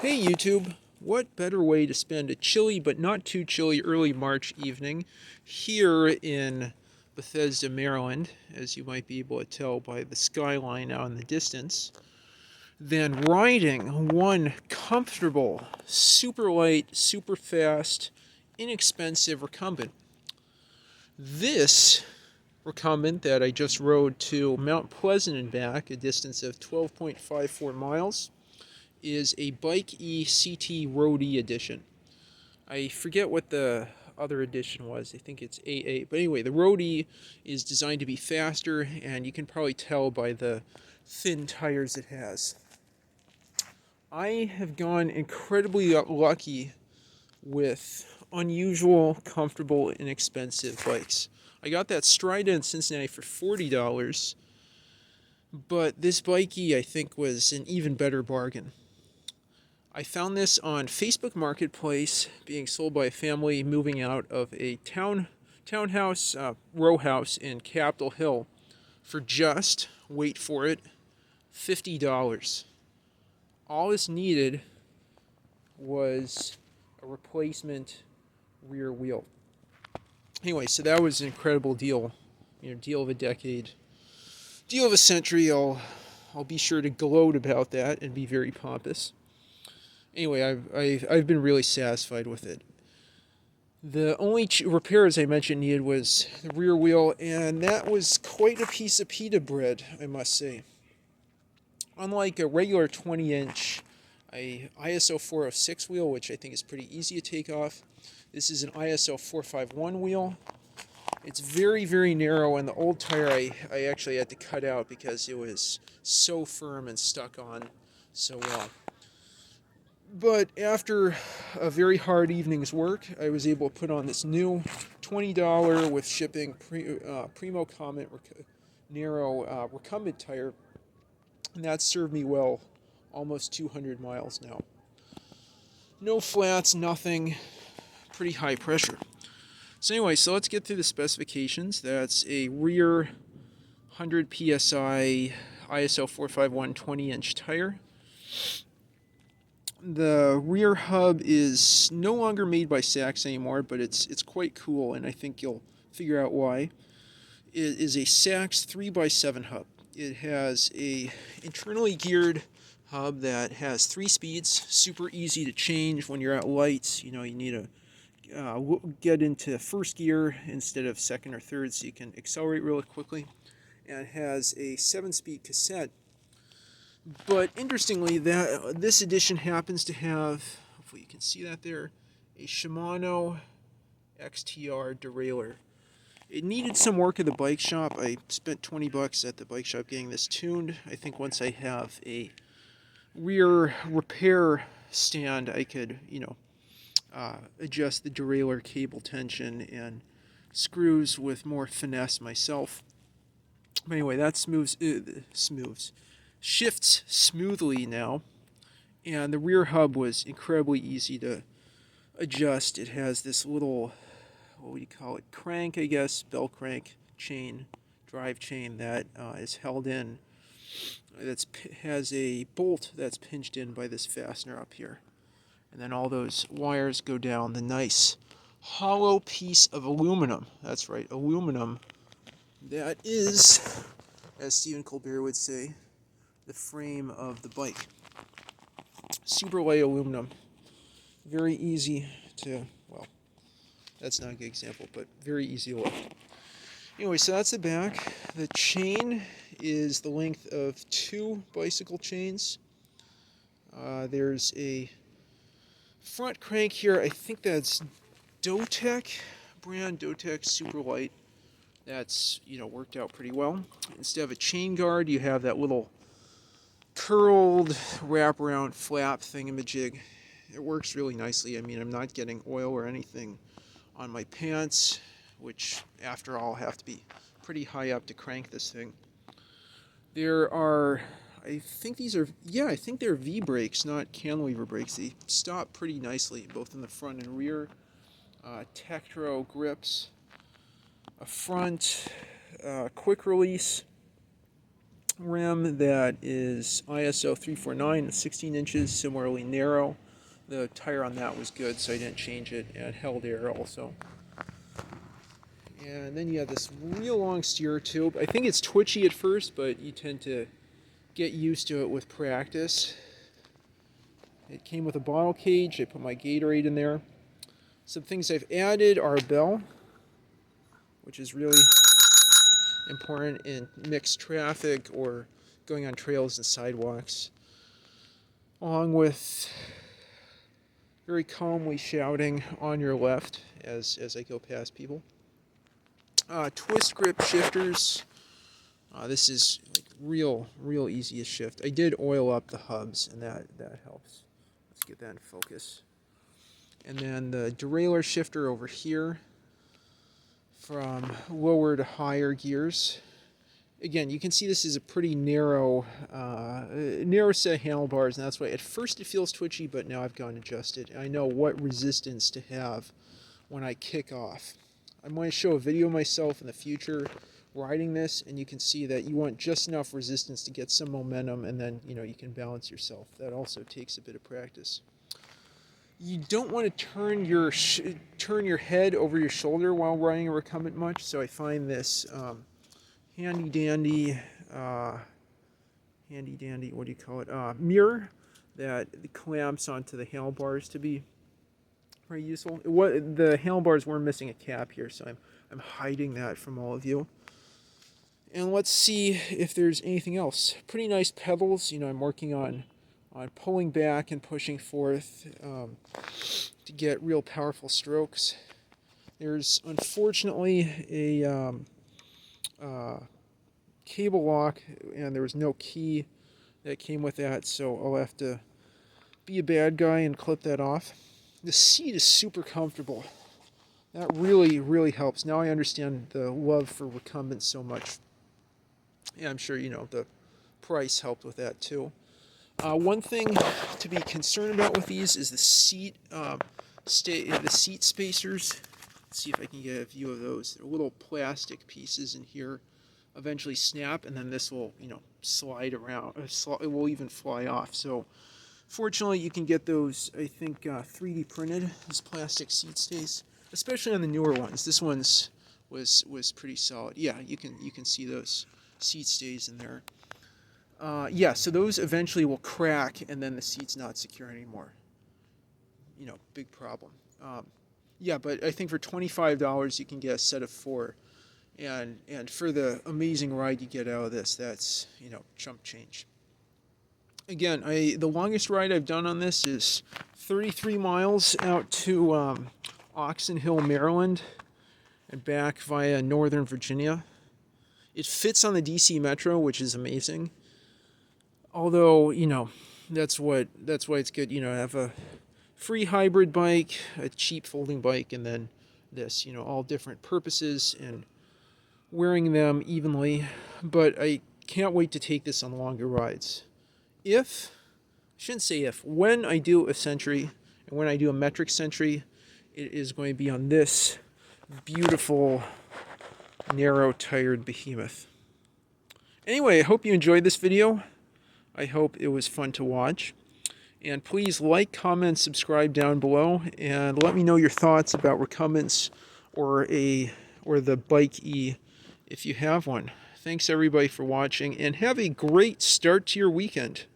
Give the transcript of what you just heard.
Hey YouTube, what better way to spend a chilly but not too chilly early March evening here in Bethesda, Maryland, as you might be able to tell by the skyline out in the distance, than riding one comfortable, super light, super fast, inexpensive recumbent. This recumbent that I just rode to Mount Pleasant and back, a distance of 12.54 miles, is a BikeE CT RoadE Edition. I forget what the other edition was. I think it's AA. But anyway, the RoadE is designed to be faster, and you can probably tell by the thin tires it has. I have gone incredibly lucky with unusual, comfortable, inexpensive bikes. I got that Strida in Cincinnati for $40, but this BikeE I think was an even better bargain. I found this on Facebook Marketplace, being sold by a family moving out of a townhouse row house in Capitol Hill for just, wait for it, $50. All this needed was a replacement rear wheel. Anyway, so that was an incredible deal. Deal of a decade, deal of a century. I'll be sure to gloat about that and be very pompous. Anyway, I've been really satisfied with it. The only repair, as I mentioned, needed was the rear wheel, and that was quite a piece of pita bread, I must say. Unlike a regular 20-inch ISO 406 wheel, which I think is pretty easy to take off, this is an ISO 451 wheel. It's very, very narrow, and the old tire I actually had to cut out because it was so firm and stuck on so well. But after a very hard evening's work, I was able to put on this new $20 with shipping Primo Comet narrow recumbent tire, and that served me well, almost 200 miles now. No flats, nothing, pretty high pressure. So anyway, so let's get through the specifications. That's a rear 100 PSI ISO 451 20-inch tire. The rear hub is no longer made by Sachs anymore, but it's quite cool, and I think you'll figure out why. It is a Sachs 3x7 hub. It has a internally geared hub that has 3 speeds, super easy to change when you're at lights. You need to get into first gear instead of second or third, so you can accelerate really quickly. And it has a 7-speed cassette. But interestingly, this edition happens to have, hopefully you can see that there, a Shimano XTR derailleur. It needed some work at the bike shop. I spent $20 at the bike shop getting this tuned. I think once I have a rear repair stand, I could, adjust the derailleur cable tension and screws with more finesse myself. But anyway, that shifts smoothly now, and the rear hub was incredibly easy to adjust. It has this little, what would you call it, crank, I guess, bell crank chain, drive chain that is held in, that has a bolt that's pinched in by this fastener up here. And then all those wires go down the nice hollow piece of aluminum. That's right, aluminum. That is, as Stephen Colbert would say, the frame of the bike. Super light aluminum. Very easy to, well, that's not a good example, but very easy to lift. Anyway, so that's the back. The chain is the length of 2 bicycle chains. There's a front crank here. I think that's Dotec brand, Dotec Super Light. That's, worked out pretty well. Instead of a chain guard, you have that little curled wraparound flap thingamajig. It works really nicely. I mean, I'm not getting oil or anything on my pants, which after all have to be pretty high up to crank this thing. There are, I think they're V brakes, not cantilever brakes. They stop pretty nicely, both in the front and rear. Tektro grips, a front quick release rim that is ISO 349, 16 inches, similarly narrow. The tire on that was good, so I didn't change it, and held air also. And then you have this real long steer tube. I think it's twitchy at first, but you tend to get used to it with practice. It came with a bottle cage. I put my Gatorade in there. Some things I've added are a bell, which is really important in mixed traffic or going on trails and sidewalks, along with very calmly shouting on your left as I go past people. Twist grip shifters. This is like real easy to shift. I did oil up the hubs, and that helps. Let's get that in focus. And then the derailleur shifter over here from lower to higher gears. Again, you can see this is a pretty narrow set of handlebars, and that's why at first it feels twitchy, but now I've gone adjusted. And I know what resistance to have when I kick off. I'm going to show a video of myself in the future riding this, and you can see that you want just enough resistance to get some momentum, and then you can balance yourself. That also takes a bit of practice. You don't want to turn your head over your shoulder while riding a recumbent much, so I find this handy dandy, what do you call it? Mirror that clamps onto the handlebars to be very useful. The handlebars were missing a cap here, so I'm hiding that from all of you. And let's see if there's anything else. Pretty nice pedals. I'm working on pulling back and pushing forth to get real powerful strokes. There's unfortunately a cable lock, and there was no key that came with that, so I'll have to be a bad guy and clip that off. The seat is super comfortable. That really helps. Now I understand the love for recumbents so much. Yeah, I'm sure the price helped with that too. One thing to be concerned about with these is the seat spacers. Let's see if I can get a view of those. They're little plastic pieces in here. Eventually snap, and then this will slide around. It will even fly off. So fortunately, you can get those, I think, 3D printed, these plastic seat stays, especially on the newer ones. This one's was pretty solid. Yeah, you can see those seat stays in there. Yeah, so those eventually will crack, and then the seat's not secure anymore. Big problem. Yeah, but I think for $25 you can get a set of 4, and for the amazing ride you get out of this, that's chump change. Again, the longest ride I've done on this is 33 miles out to Oxon Hill, Maryland, and back via Northern Virginia. It fits on the DC Metro, which is amazing. Although, that's why it's good, to have a free hybrid bike, a cheap folding bike, and then this, all different purposes and wearing them evenly. But I can't wait to take this on longer rides. When I do a century, and when I do a metric century, it is going to be on this beautiful, narrow-tired behemoth. Anyway, I hope you enjoyed this video. I hope it was fun to watch. And please like, comment, subscribe down below, and let me know your thoughts about recumbents or the BikeE if you have one. Thanks everybody for watching, and have a great start to your weekend.